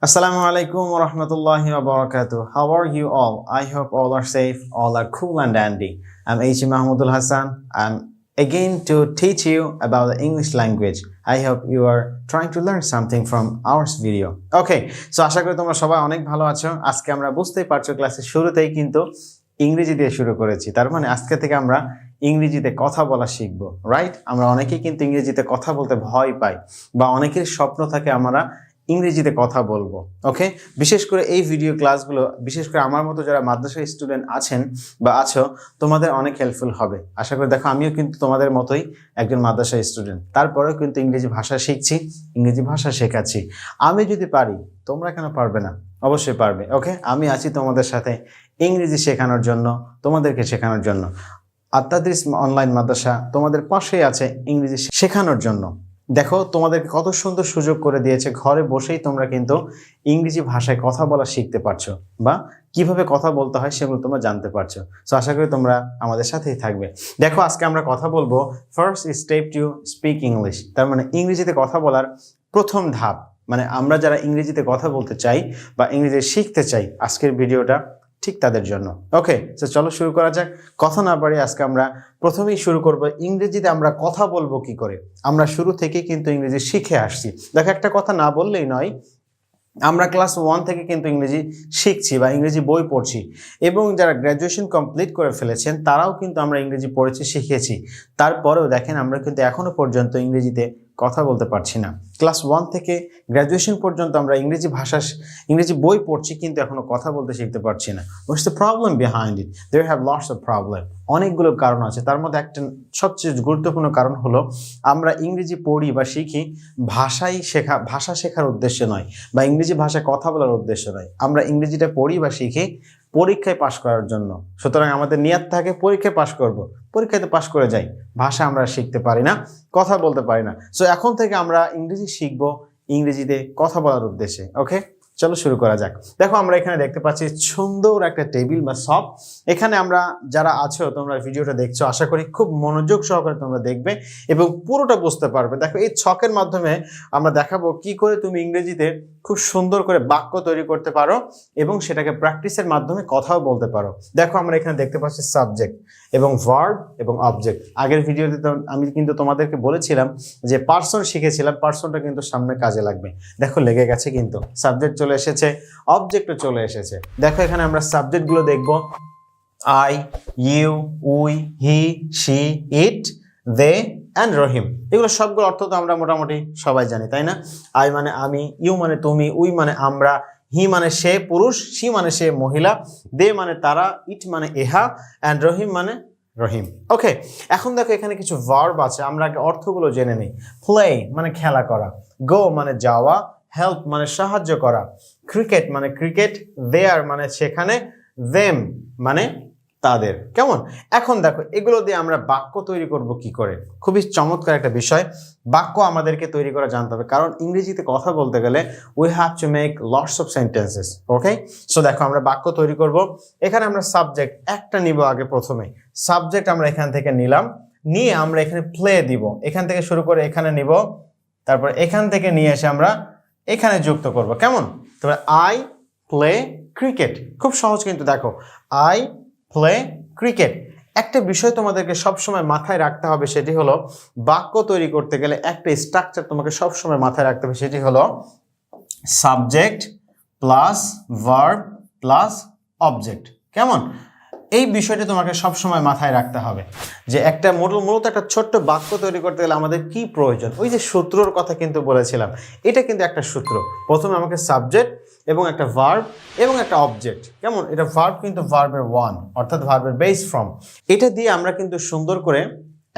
Assalamu alaikum wa rahmatullahi wa barakatuh. How are you all? I hope all are safe, all are cool and dandy. I'm H. Mahmoudul Hassan. I'm again to teach you about the English language. I hope you are trying to learn something from our video. Okay, so আশা করি তোমরা সবাই অনেক ভালো আছো। আজকে আমরা বুঝতেই পারছো ক্লাসের শুরুতেই কিন্তু ইংরেজি দিয়ে শুরু করেছি। তার মানে আজকে থেকে আমরা ইংরেজিতে কথা বলা শিখবো, রাইট? আমরা অনেকেই কিন্তু ইংরেজিতে কথা বলতে ভয় পাই বা অনেকের স্বপ্ন থাকে আমরা ইংরেজিতে কথা বলবো। ওকে, বিশেষ করে এই ভিডিও ক্লাসগুলো বিশেষ করে আমার মতো যারা মাদ্রাসা স্টুডেন্ট আছেন বা আছো তোমাদের অনেক হেল্পফুল হবে আশা করি। দেখো, আমিও কিন্তু তোমাদের মতোই একজন মাদ্রাসা স্টুডেন্ট, তারপরেও কিন্তু ইংরেজি ভাষা শিখছি, ইংরেজি ভাষা শেখাচ্ছি। আমি যদি পারি তোমরা কেন পারবে না? অবশ্যই পারবে। ওকে, আমি আছি তোমাদের সাথে ইংরেজি শেখানোর জন্য, তোমাদেরকে শেখানোর জন্য। আত্মাদ্রিস অনলাইন মাদ্রাসা তোমাদের পাশেই আছে ইংরেজি শেখানোর জন্য। দেখো, তোমাদেরকে কত সুন্দর সুযোগ করে দিয়েছে, ঘরে বসেই তোমরা কিন্তু ইংরেজি ভাষায় কথা বলা শিখতে পারছো বা কিভাবে কথা বলতে হয় সেগুলো তোমরা জানতে পারছো। সো আশা করি তোমরা আমাদের সাথেই থাকবে। দেখো, আজকে আমরা কথা বলবো first step to speak English. তার মানে ইংরেজিতে কথা বলার প্রথম ধাপ, মানে আমরা যারা ইংরেজিতে কথা বলতে চাই বা ইংরেজি শিখতে চাই, আজকের ভিডিওটা ঠিক তাদের জন্য। ওকে, তো চলো শুরু করা যাক। কথা না বাড়িয়ে আজকে আমরা প্রথমেই শুরু করব ইংরেজিতে আমরা কথা বলবো কি করে। আমরা শুরু থেকেই কিন্তু ইংরেজি শিখে আসছি। দেখো, একটা কথা না বললেই নয়, আমরা ক্লাস 1 থেকে কিন্তু ইংরেজি শিখছি বা ইংরেজি বই পড়ছি, এবং যারা গ্র্যাজুয়েশন কমপ্লিট করে ফেলেছেন তারাও কিন্তু আমরা ইংরেজি পড়েছি, শিখেছি। তারপরেও দেখেন আমরা কিন্তু এখনো পর্যন্ত ইংরেজিতে কথা বলতে পারছি না। ক্লাস 1 থেকে গ্র্যাজুয়েশন পর্যন্ত আমরা ইংরেজি বই পড়ছি, কিন্তু এখনো কথা বলতে শিখতে পারছি না। What's the problem behind it? There have lots of problem. অনেকগুলো কারণ আছে, তার মধ্যে একটা সবচেয়ে গুরুত্বপূর্ণ কারণ হলো আমরা ইংরেজি পড়ি বা শিখি ভাষা শেখার উদ্দেশ্যে নয়, বা ইংরেজি ভাষায় কথা বলার উদ্দেশ্য নয়। আমরা ইংরেজিটা পড়ি বা শিখি পরীক্ষায় পাশ করার জন্য। সুতরাং আমাদের নিয়ত থাকে পরীক্ষায় পাশ করব, পরীক্ষাতে পাশ করে যাই, ভাষা আমরা শিখতে পারি না, কথা বলতে পারি না। সো এখন থেকে আমরা ইংরেজি শিখবো ইংরেজিতে কথা বলার উদ্দেশ্যে। ওকে, চলো শুরু করা যাক। দেখো, আমরা এখানে দেখতে পাচ্ছি সুন্দর একটা টেবিল বা শপ। এখানে আমরা যারা আছো তোমরা ভিডিওটা দেখছো, আশা করি খুব মনোযোগ সহকারে তোমরা দেখবে এবং পুরোটা বুঝতে পারবে। দেখো, এই ছকের মাধ্যমে আমরা দেখাবো কি করে তুমি ইংরেজিতে খুব সুন্দর করে বাক্য তৈরি করতে পারো এবং সেটাকে প্র্যাকটিসের মাধ্যমে কথাও বলতে পারো। দেখো, আমরা এখানে দেখতে পাচ্ছি সাবজেক্ট এবং ভার্ব এবং অবজেক্ট। আগের ভিডিওতে আমি কিন্তু তোমাদেরকে বলেছিলাম যে পার্সন শিখেছিলাম, পার্সনটা কিন্তু সামনে কাজে লাগবে। দেখো, লেগে গেছে, কিন্তু সাবজেক্ট চলে এসেছে, অবজেক্টও চলে এসেছে। দেখো, এখানে আমরা সাবজেক্টগুলো দেখবো। I, you, we, he, she, it, they and Rahim. এগুলো সবগুলো অর্থ তো আমরা মোটামুটি সবাই জানি, তাই না? আই মানে আমি, ইউ মানে তুমি, উই মানে আমরা, হি মানে সে পুরুষ, শি মানে সে মহিলা, দে মানে তারা, ইট মানে এহা, অ্যান্ড রহিম মানে রহিম। ওকে, এখন দেখো এখানে কিছু ভার্ব আছে, আমরা আগে অর্থগুলো জেনে নিই। প্লে মানে খেলা করা, গো মানে যাওয়া, হেল্প মানে সাহায্য করা, ক্রিকেট মানে ক্রিকেট, দেয়ার মানে সেখানে, দেম মানে তাদের। কেমন? এখন দেখো, এগুলো দিয়ে আমরা বাক্য তৈরি করব কি করে। খুবই চমৎকার একটা বিষয়। বাক্য আমাদেরকে তৈরি করা জানতে হবে, কারণ ইংরেজিতে কথা বলতে গেলে we have to make lots of sentences. Okay, so দেখো আমরা বাক্য তৈরি করব। এখানে আমরা সাবজেক্ট একটা নিব আগে। প্রথমে সাবজেক্ট আমরা এখান থেকে নিলাম, নিয়ে আমরা এখানে প্লে দিব। এখান থেকে শুরু করে এখানে নিব, তারপর এখান থেকে নিয়ে এসে আমরা এখানে যুক্ত করব। কেমন? তারপরে আই প্লে ক্রিকেট। খুব সহজ কিন্তু। দেখো, আই প্লে ক্রিকেট। একটা বিষয় তোমাদেরকে সবসময় মাথায় রাখতে হবে, সেটি হলো বাক্য তৈরি করতে গেলে একটা স্ট্রাকচার তোমাকে সবসময় মাথায় রাখতে হবে, সেটি হলো subject plus verb plus object. কেমন? এই বিষয়টা তোমাকে সবসময় মাথায় রাখতে হবে যে একটা মূলত একটা ছোট্ট বাক্য তৈরি করতে গেলে আমাদের কি প্রয়োজন। ওই যে সূত্রর কথা কিন্তু বলেছিলাম, এটা কিন্তু একটা সূত্র। প্রথমে আমাকে সাবজেক্ট এবং একটা ভার্ব এবং একটা অবজেক্ট। কেমন? এটা ভার্ব কিন্তু ভার্বের ওয়ান, অর্থাৎ ভার্বের বেস ফর্ম। এটা দিয়ে আমরা কিন্তু সুন্দর করে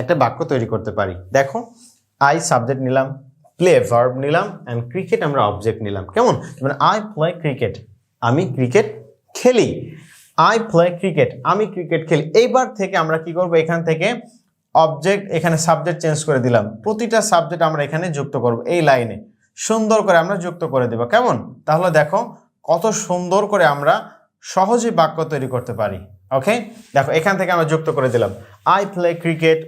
একটা বাক্য তৈরি করতে পারি। দেখো, আই সাবজেক্ট নিলাম, প্লে ভার্ব নিলাম, অ্যান্ড ক্রিকেট আমরা অবজেক্ট নিলাম। কেমন? মানে আই প্লে ক্রিকেট, আমি ক্রিকেট খেলি। আই প্লে ক্রিকেট, আমি ক্রিকেট খেলি। এইবার থেকে আমরা কি করব, এখান থেকে অবজেক্ট এখানে সাবজেক্ট চেঞ্জ করে দিলাম। প্রতিটা সাবজেক্ট আমরা এখানে যুক্ত করব, এই লাইনে সুন্দর করে আমরা যুক্ত করে দেব। কেমন? তাহলে দেখো কত সুন্দর করে আমরা সহজেই বাক্য তৈরি করতে পারি। ওকে, দেখো এখান থেকে আমরা যুক্ত করে দিলাম। I play cricket,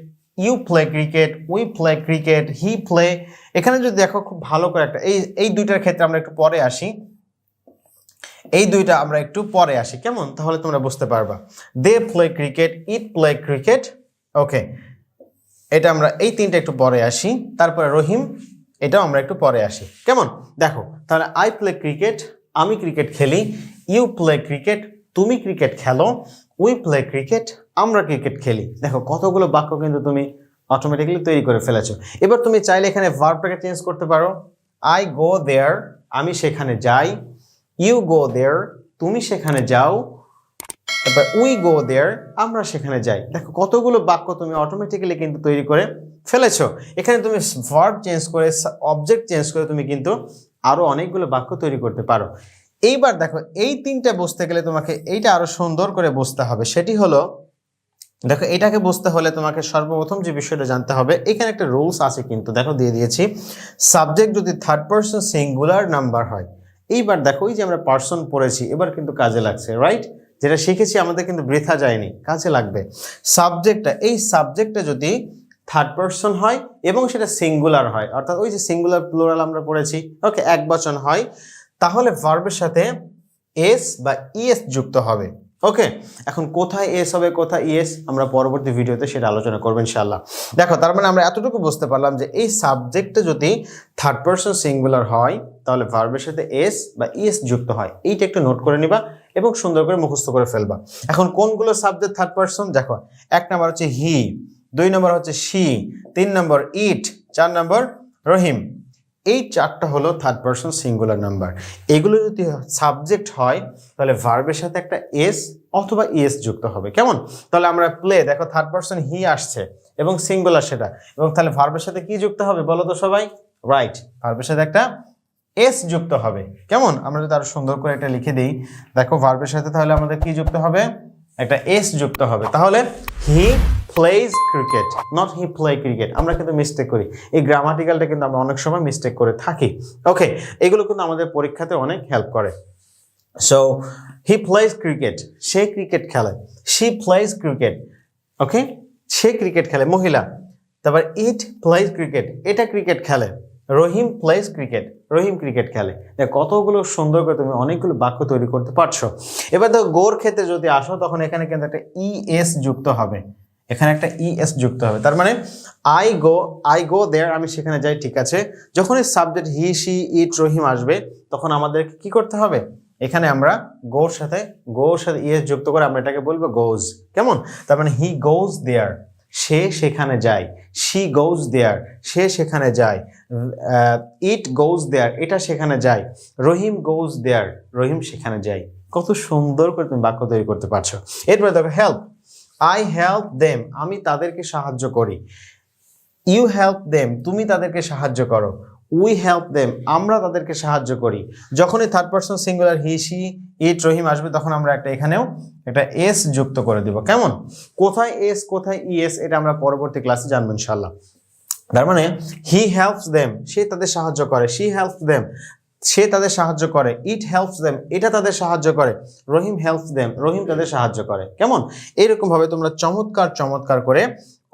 you play cricket, we play cricket, he play. এখানে যদি দেখো খুব ভালো করে একটা এই দুইটার ক্ষেত্রে আমরা একটু পরে আসি। এই দুইটা আমরা একটু পরে আসি, কেমন? তাহলে তোমরা বুঝতে পারবা। They play cricket, it play cricket. Okay, এটা আমরা এই তিনটা একটু পরে আসি। তারপরে রহিম, এটাও আমরা একটু পরে আসি, কেমন? দেখো তাহলে আই প্লে ক্রিকেট, আমি ক্রিকেট খেলি। ইউ প্লে ক্রিকেট, তুমি ক্রিকেট খেলো। উই প্লে ক্রিকেট, আমরা ক্রিকেট খেলি। দেখো কতগুলো বাক্য কিন্তু তুমি অটোমেটিক্যালি তৈরি করে ফেলেছো। এবার তুমি চাইলে এখানে ভার্বটাকে চেঞ্জ করতে পারো। আই গো দেয়ার, আমি সেখানে যাই। ইউ গো দেয়ার, তুমি সেখানে যাও। তারপর উই গো দেয়ার, আমরা সেখানে যাই। দেখো কতগুলো বাক্য তুমি অটোমেটিক্যালি কিন্তু তৈরি করে ফেলেছো। এখানে তুমি ভার্ব চেঞ্জ করে, অবজেক্ট চেঞ্জ করে তুমি কিন্তু আরো অনেকগুলো বাক্য তৈরি করতে পারো। এইবার দেখো এই তিনটা বুঝতে গেলে তোমাকে এইটা আরো সুন্দর করে বুঝতে হবে। সেটি হলো, দেখো এটাকে বুঝতে হলে তোমাকে সর্বপ্রথম যে বিষয়টা জানতে হবে, এখানে একটা রুলস আছে কিন্তু, দেখো দিয়ে দিয়েছি। সাবজেক্ট যদি থার্ড পারসন সিঙ্গুলার নাম্বার হয়, এইবার দেখো ওই যে আমরা পারসন পড়েছি, এবার কিন্তু কাজে লাগছে, রাইট? যেটা শিখেছি আমাদের কিন্তু বৃথা যায়নি, কাজে লাগবে। সাবজেক্টটা, এই সাবজেক্টটা যদি থার্ড পারসন হয় এবং সেটা সিঙ্গুলার হয়, অর্থাৎ ওই যে সিঙ্গুলার প্লুরাল আমরা পড়েছি, ওকে, এক বচন হয়, তাহলে ভার্বের সাথে এস বা ইএস যুক্ত হবে। ওকে, এখন কোথায় এস হবে কোথায় ইএস আমরা পরবর্তী ভিডিওতে সেটা আলোচনা করবো ইনশাআল্লাহ। দেখো তার মানে আমরা এতটুকু বুঝতে পারলাম যে এই সাবজেক্টটা যদি থার্ড পারসন সিঙ্গুলার হয় তাহলে ভার্বের সাথে এস বা ইএস যুক্ত হয়। এইটা একটু নোট করে নিবা এবং সুন্দর করে মুখস্থ করে ফেলবা। এখন কোনগুলো সাবজেক্ট থার্ড পারসন? দেখো, এক নম্বর হচ্ছে হি, দুই নম্বর হচ্ছে শি, তিন নম্বর ইট, চার নম্বর রহিম। এই চারটা হলো থার্ড পারসন সিঙ্গুলার নাম্বার। এগুলো যদি সাবজেক্ট হয় তাহলে ভার্বের সাথে একটা এস অথবা ইএস যুক্ত হবে, কেমন? তাহলে আমরা প্লে, দেখো থার্ড পারসন হি আসছে এবং সিঙ্গুলার সেটা, এবং তাহলে ভার্বের সাথে কি যুক্ত হবে বলো তো সবাই? রাইট, ভার্বের সাথে একটা এস যুক্ত হবে, কেমন? আমরা যদি আরো সুন্দর করে একটা লিখে দিই, দেখো ভার্বের সাথে তাহলে আমাদের কি যুক্ত হবে? একটা এস যুক্ত হবে। তাহলে he plays cricket, not he play cricket. আমরা কিন্তু মিস্টেক করি, এই গ্রামাটিক্যালটা কিন্তু আমরা অনেক সময় মিস্টেক করে থাকি। ওকে, এগুলো কিন্তু আমাদের পরীক্ষাতে অনেক হেল্প করে। সো হি প্লেজ ক্রিকেট, সে ক্রিকেট খেলে। শি প্লেজ ক্রিকেট, ওকে, সে ক্রিকেট খেলে, মহিলা। তারপর ইট প্লেজ ক্রিকেট, এটা ক্রিকেট খেলে। Rahim plays cricket, Rahim cricket খেলে। কতগুলো সুন্দর করে তুমি অনেকগুলো বাক্য তৈরি করতে পারছো। এবার দেখো গোর ক্ষেত্রে যদি আসো, তখন এখানে কিন্তু একটা ইএস যুক্ত হবে, এখানে একটা ইএস যুক্ত হবে। তার মানে আই গো দেয়ার, আমি সেখানে যাই, ঠিক আছে। যখন এই subject he she it Rahim আসবে, তখন আমাদেরকে কি করতে হবে? এখানে আমরা গোর সাথে ইএস যুক্ত করে আমরা এটাকে বলবো গোজ, কেমন? তার মানে হি গোজ দেয়ার, সে সেখানে যায়। শি গোজ দেয়ার, সে সেখানে যায়। ইট গোজ দেয়ার, এটা সেখানে যায়। রহিম গোজ দেয়ার, রহিম সেখানে যায়। কত সুন্দর করে তুমি বাক্য তৈরি করতে পারছো। এরপরে দেখো হেল্প, আই হেল্প দেম, আমি তাদেরকে সাহায্য করি। ইউ হেল্প দেম, তুমি তাদেরকে সাহায্য করো। উই হেল্প দেম, আমরা তাদেরকে সাহায্য করি। যখনই third person singular he she it Rahim আসবে, তখন আমরা এখানেও একটা এস যুক্ত করে দিব, কেমন? কোথায় এস কোথায় ইএস এটা আমরা পরবর্তী ক্লাসে জানবো ইনশাআল্লাহ। তার মানে হি হেল্পস দেম, সে তাদের সাহায্য করে। শি হেল্পস দেম, সে তাদের সাহায্য করে। ইট হেল্পস দেম, এটা তাদের সাহায্য করে। রহিম হেল্পস দেম, রহিম তাদের সাহায্য করে, কেমন? এইরকম ভাবে তোমরা চমৎকার করে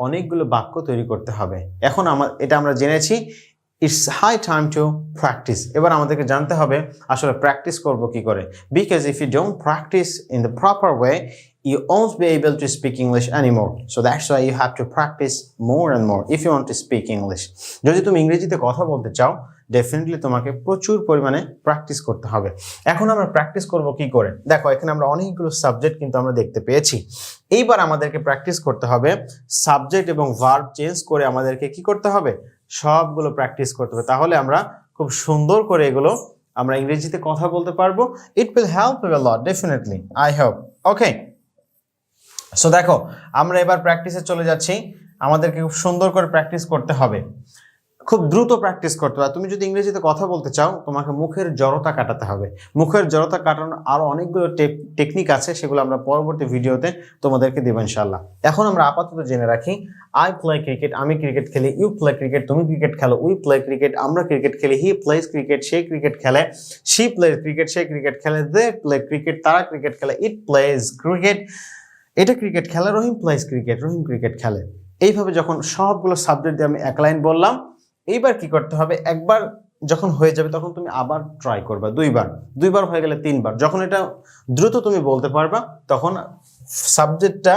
অনেকগুলো বাক্য তৈরি করতে হবে। এখন এটা আমরা জেনেছি, it's high time to practice. এবার আমাদেরকে জানতে হবে আসলে প্র্যাকটিস করব কি করে, because if you don't practice in the proper way you won't be able to speak English anymore. So that's why you have to practice more and more if you want to speak English. যদি তুমি ইংরেজিতে কথা বলতে চাও, definitely তোমাকে প্রচুর পরিমাণে practice করতে হবে। এখন আমরা প্র্যাকটিস করব কি করে? দেখো এখানে আমরা অনেকগুলো সাবজেক্ট কিন্তু আমরা দেখতে পেয়েছি। এইবার আমাদেরকে প্র্যাকটিস করতে হবে সাবজেক্ট এবং ভার্ব চেঞ্জ করে। আমাদেরকে কি করতে হবে? সবগুলো প্র্যাকটিস করতে হবে। তাহলে আমরা খুব সুন্দর করে এগুলো আমরা ইংরেজিতে কথা বলতে পারবো। It will help you a lot, definitely. I hope. Okay. So দেখো আমরা এবার প্র্যাকটিসে চলে যাচ্ছি। আমাদেরকে খুব সুন্দর করে প্র্যাকটিস করতে হবে, খুব দ্রুত প্র্যাকটিস করতে হবে। তুমি যদি ইংরেজিতে কথা বলতে চাও, তোমাকে মুখের জড়তা কাটাতে হবে। মুখের জড়তা কাটানোর আরো অনেকগুলো টেকনিক আছে, সেগুলো আমরা পরবর্তী ভিডিওতে তোমাদেরকে দেব ইনশাআল্লাহ। এখন আমরা আপাতত জেনে রাখি, আই প্লে ক্রিকেট, আমি ক্রিকেট খেলি। ইউ প্লে ক্রিকেট, তুমি ক্রিকেট খেলো। উই প্লে ক্রিকেট, আমরা ক্রিকেট খেলি। হি প্লেজ ক্রিকেট, সে ক্রিকেট খেলে। শি প্লেজ ক্রিকেট, সে ক্রিকেট খেলে। দে প্লে ক্রিকেট, তারা ক্রিকেট খেলে। ইট প্লেজ ক্রিকেট, এটা ক্রিকেট খেলে। Rahim plays cricket, Rahim cricket খেলে। এইভাবে যখন সবগুলো সাবজেক্ট দিয়ে আমি এক লাইন বললাম, এইবার কি করতে হবে? একবার যখন হয়ে যাবে তখন তুমি আবার ট্রাই করবা দুইবার হয়ে গেলে তিনবার। যখন এটা দ্রুত তুমি বলতে পারবা তখন সাবজেক্টটা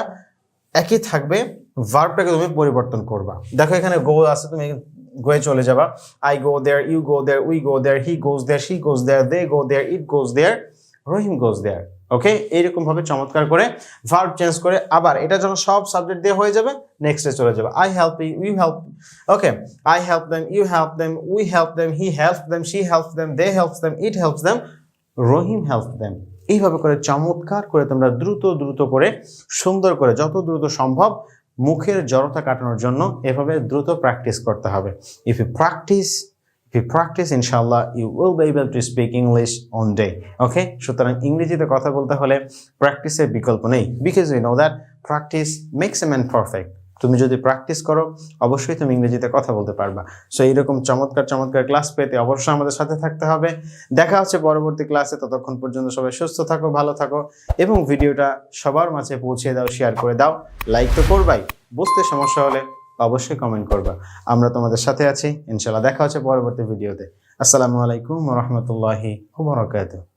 একই থাকবে, ভার্বটাকে তুমি পরিবর্তন করবা। দেখো এখানে গো আছে, তুমি গোয়ে চলে যাবা। I go there, you go there, we go there, he goes there, she goes there, they go there, it goes there, Rahim goes there. Okay, এইরকম ভাবে চমৎকার করে ভার্ব চেঞ্জ করে আবার এটা যখন সব সাবজেক্ট দিয়ে হয়ে যাবে নেক্সটে চলে যাবে। I help you, you help, okay, I help them, you help them, we help them, he help them, she help them, they help them, it help them, Rahim help them. এইভাবে করে চমৎকার করে তোমরা দ্রুত করে সুন্দর করে যত দ্রুত সম্ভব মুখের জড়তা কাটানোর জন্য এভাবে দ্রুত প্র্যাকটিস করতে হবে। If you practice inshallah you will be able to speak English on day. Okay, সুতরাং ইংরেজিতে কথা বলতে হলে প্র্যাকটিসের বিকল্প নেই, because you know that practice makes a man perfect. তুমি যদি প্র্যাকটিস করো অবশ্যই তুমি ইংরেজিতে কথা বলতে পারবা। সো এইরকম চমৎকার ক্লাস পেতে অবশ্যই আমাদের সাথে থাকতে হবে। দেখা হচ্ছে পরবর্তী ক্লাসে, ততক্ষণ পর্যন্ত সবাই সুস্থ থাকো, ভালো থাকো এবং ভিডিওটা সবার মাঝে পৌঁছে দাও, শেয়ার করে দাও, লাইক তো করবাই, বুঝতে সমস্যা হলে অবশ্যই কমেন্ট করবা। আমরা তোমাদের সাথে আছি ইনশাআল্লাহ। দেখা হচ্ছে পরবর্তী ভিডিওতে। আসসালামু আলাইকুম ওয়া রাহমাতুল্লাহি ওয়া বারাকাতুহু।